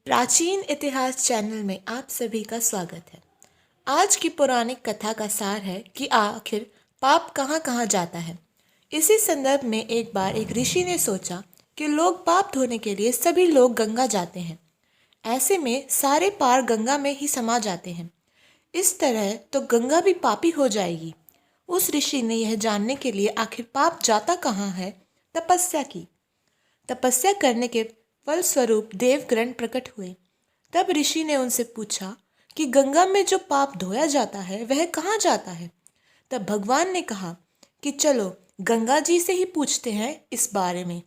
प्राचीन इतिहास चैनल में आप सभी का स्वागत है। आज की पौराणिक कथा का सार है कि आखिर पाप कहाँ कहाँ जाता है। इसी संदर्भ में एक बार एक ऋषि ने सोचा कि लोग पाप धोने के लिए सभी लोग गंगा जाते हैं। ऐसे में सारे पार गंगा में ही समा जाते हैं। इस तरह तो गंगा भी पापी हो जाएगी। उस ऋषि ने यह जानने के लिए आखिर पाप जाता कहाँ है तपस्या की। तपस्या करने के फलस्वरूप देवगण प्रकट हुए। तब ऋषि ने उनसे पूछा कि गंगा में जो पाप धोया जाता है वह कहाँ जाता है। तब भगवान ने कहा कि चलो गंगा जी से ही पूछते हैं इस बारे में।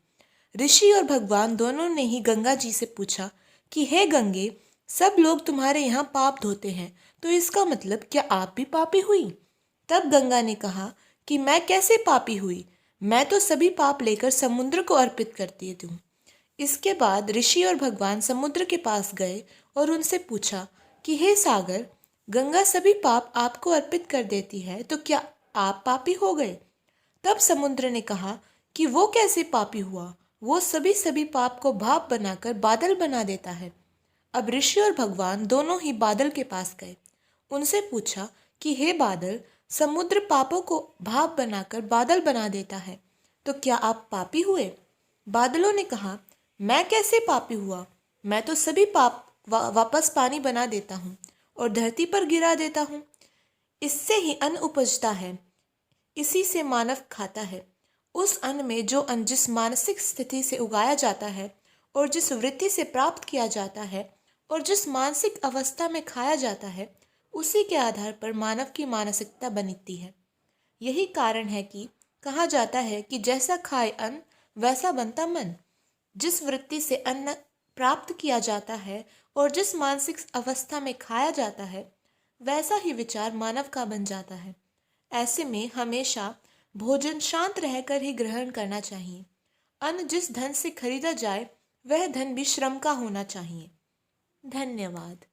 ऋषि और भगवान दोनों ने ही गंगा जी से पूछा कि हे गंगे, सब लोग तुम्हारे यहाँ पाप धोते हैं, तो इसका मतलब क्या आप भी पापी हुई। तब गंगा ने कहा कि मैं कैसे पापी हुई, मैं तो सभी पाप लेकर समुद्र को अर्पित करती हूँ। इसके बाद ऋषि और भगवान समुद्र के पास गए और उनसे पूछा कि हे सागर, गंगा सभी पाप आपको अर्पित कर देती है, तो क्या आप पापी हो गए। तब समुद्र ने कहा कि वो कैसे पापी हुआ, वो सभी पाप को भाप बनाकर बादल बना देता है। अब ऋषि और भगवान दोनों ही बादल के पास गए। उनसे पूछा कि हे बादल, समुद्र पापों को भाप बनाकर बादल बना देता है, तो क्या आप पापी हुए। बादलों ने कहा, मैं कैसे पापी हुआ, मैं तो सभी पाप वापस पानी बना देता हूँ और धरती पर गिरा देता हूँ। इससे ही अन्न उपजता है, इसी से मानव खाता है। उस अन्न में जो अन्न जिस मानसिक स्थिति से उगाया जाता है और जिस वृत्ति से प्राप्त किया जाता है और जिस मानसिक अवस्था में खाया जाता है, उसी के आधार पर मानव की मानसिकता बनती है। यही कारण है कि कहा जाता है कि जैसा खाए अन्न वैसा बनता मन। जिस वृत्ति से अन्न प्राप्त किया जाता है और जिस मानसिक अवस्था में खाया जाता है, वैसा ही विचार मानव का बन जाता है। ऐसे में हमेशा भोजन शांत रहकर ही ग्रहण करना चाहिए। अन्न जिस धन से खरीदा जाए वह धन भी श्रम का होना चाहिए। धन्यवाद।